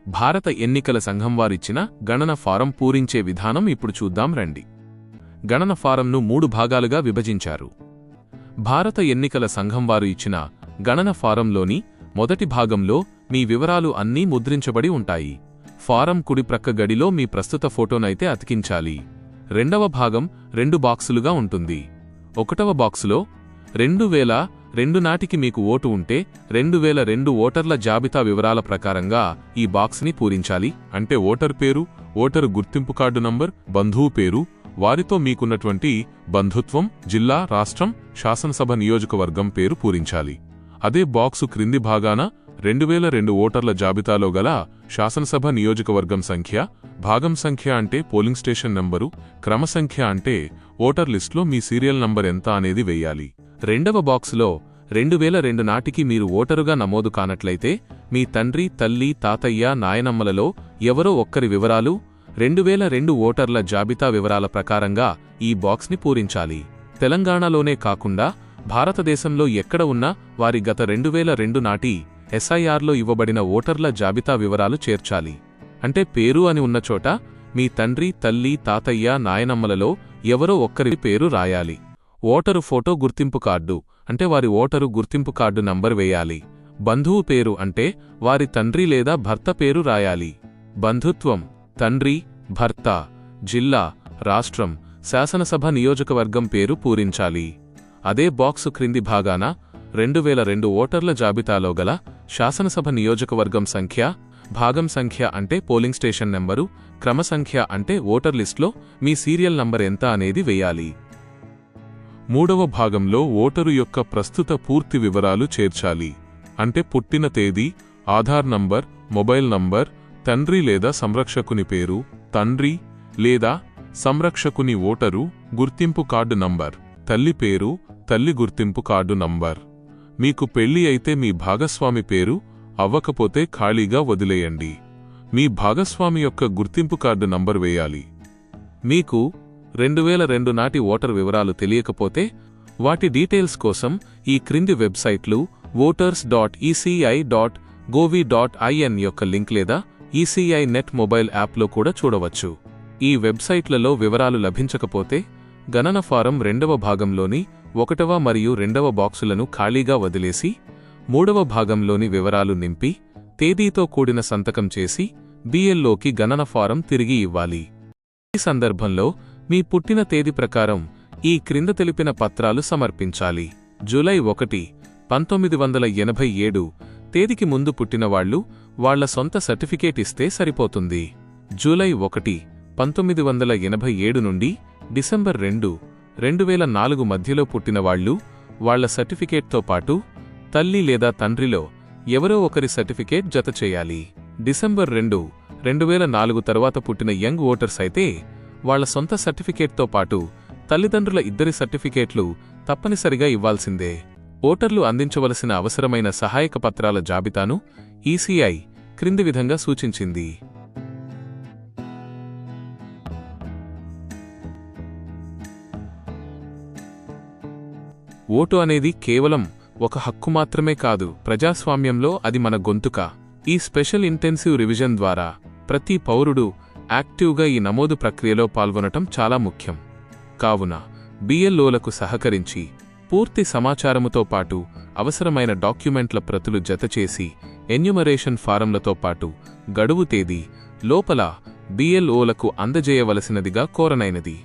భారత ఎన్నికల సంఘం వారిచ్చిన గణన ఫారం పూరించే విధానం ఇప్పుడు చూద్దాం రండి. గణన ఫారంను 3 భాగాలుగా విభజించారు. భారత ఎన్నికల సంఘం వారు ఇచ్చిన గణన ఫారంలోని మొదటి భాగంలో మీ వివరాలు అన్నీ ముద్రించబడి ఉంటాయి. ఫారం కుడి ప్రక్క గడిలో మీ ప్రస్తుత ఫోటోనైతే అతికించాలి. రెండవ భాగం 2 బాక్సులుగా ఉంటుంది. ఒకటవ బాక్సులో 2002 నాటికి మీకు ఓటు ఉంటే 2002 ఓటర్ల జాబితా వివరాల ప్రకారంగా ఈ బాక్స్ని పూరించాలి. అంటే ఓటర్ పేరు, ఓటరు గుర్తింపు కార్డు నంబర్, బంధువు పేరు, వారితో మీకున్నటువంటి బంధుత్వం, జిల్లా, రాష్ట్రం, శాసనసభ నియోజకవర్గం పేరు పూరించాలి. అదే బాక్సు క్రింది భాగాన 2002 ఓటర్ల జాబితాలో గల శాసనసభ నియోజకవర్గం సంఖ్య, భాగం సంఖ్య అంటే పోలింగ్ స్టేషన్ నంబరు, క్రమ సంఖ్య అంటే ఓటర్ లిస్టులో మీ సీరియల్ నంబర్ ఎంత అనేది వెయ్యాలి. రెండవ బాక్సులో 2002 నాటికి మీరు ఓటరుగా నమోదు కానట్లయితే మీ తండ్రి, తల్లి, తాతయ్య, నాయనమ్మలలో ఎవరో ఒక్కరి వివరాలు 2002 ఓటర్ల జాబితా వివరాల ప్రకారంగా ఈ బాక్స్ని పూరించాలి. తెలంగాణలోనే కాకుండా భారతదేశంలో ఎక్కడ ఉన్నా వారి గత 2002 నాటి ఎస్ఐఆర్లో ఇవ్వబడిన ఓటర్ల జాబితా వివరాలు చేర్చాలి. అంటే పేరు అని ఉన్నచోట మీ తండ్రి, తల్లి, తాతయ్య, నాయనమ్మలలో ఎవరో ఒక్కరి పేరు రాయాలి. ఓటరు ఫోటో గుర్తింపు కార్డు అంటే వారి ఓటరు గుర్తింపు కార్డు నంబర్ వేయాలి. బంధువు పేరు అంటే వారి తండ్రి లేదా భర్త పేరు రాయాలి. బంధుత్వం, తండ్రి, భర్త, జిల్లా, రాష్ట్రం, శాసనసభ నియోజకవర్గం పేరు పూరించాలి. అదే బాక్సు క్రింది భాగాన 2002 ఓటర్ల జాబితాలో గల శాసనసభ నియోజకవర్గం సంఖ్య, భాగం సంఖ్య అంటే పోలింగ్ స్టేషన్ నెంబరు, క్రమ సంఖ్య అంటే ఓటర్ లిస్టులో మీ సీరియల్ నంబర్ ఎంత అనేది వెయ్యాలి. మూడవ భాగంలో ఓటరు యొక్క ప్రస్తుత పూర్తి వివరాలు చేర్చాలి. అంటే పుట్టిన తేదీ, ఆధార్ నంబర్, మొబైల్ నంబర్, తండ్రి లేదా సంరక్షకుని పేరు, తండ్రి లేదా సంరక్షకుని ఓటరు గుర్తింపు కార్డు నంబర్, తల్లి పేరు, తల్లి గుర్తింపు కార్డు నంబర్. మీకు పెళ్లి అయితే మీ భాగస్వామి పేరు, అవ్వకపోతే ఖాళీగా వదిలేయండి. మీ భాగస్వామి యొక్క గుర్తింపు కార్డు నంబర్ వేయాలి. మీకు 2002 నాటి ఓటర్ వివరాలు తెలియకపోతే వాటి డీటెయిల్స్ కోసం ఈ క్రింది వెబ్సైట్లు voters.eci.gov.in యొక్క లింక్ లేదా ఈసీఐ నెట్ మొబైల్ యాప్లో కూడా చూడవచ్చు. ఈ వెబ్సైట్లలో వివరాలు లభించకపోతే గణన ఫారం 2వ భాగంలోని 1వ మరియు 2వ బాక్సులను ఖాళీగా వదిలేసి 3వ భాగంలోని వివరాలు నింపి తేదీతో కూడిన సంతకం చేసి బిఎల్లోకి గణన ఫారం తిరిగి ఇవ్వాలి. ఈ సందర్భంలో మీ పుట్టిన తేదీ ప్రకారం ఈ క్రింద తెలిపిన పత్రాలు సమర్పించాలి. జూలై 1, 1987 తేదీకి ముందు పుట్టినవాళ్లు వాళ్ల సొంత సర్టిఫికేట్ ఇస్తే సరిపోతుంది. జూలై 1, 1987 నుండి డిసెంబర్ 2, 2004 మధ్యలో పుట్టినవాళ్లు వాళ్ల సర్టిఫికేట్తో పాటు తల్లి లేదా తండ్రిలో ఎవరో ఒకరి సర్టిఫికేట్ జత చేయాలి. డిసెంబర్ 2, 2004 తర్వాత పుట్టిన యంగ్ ఓటర్స్ అయితే వాళ్ల సొంత సర్టిఫికేట్తో పాటు తల్లిదండ్రుల ఇద్దరి సర్టిఫికేట్లు తప్పనిసరిగా ఇవ్వాల్సిందే. ఓటర్లు అందించవలసిన అవసరమైన సహాయక పత్రాల జాబితాను ఈసీఐ క్రింది విధంగా సూచించింది. ఓటు అనేది కేవలం ఒక హక్కు మాత్రమే కాదు, ప్రజాస్వామ్యంలో అది మన గొంతుక. ఈ స్పెషల్ ఇంటెన్సివ్ రివిజన్ ద్వారా ప్రతి పౌరుడు యాక్టివ్గా ఈ నమోదు ప్రక్రియలో పాల్గొనటం చాలా ముఖ్యం. కావున బిఎల్ఓలకు సహకరించి పూర్తి సమాచారముతో పాటు అవసరమైన డాక్యుమెంట్ల ప్రతులు జతచేసి ఎన్యుమరేషన్ ఫారంలతో పాటు గడువు తేదీ లోపల బిఎల్ఓలకు అందజేయవలసినదిగా కోరనైనది.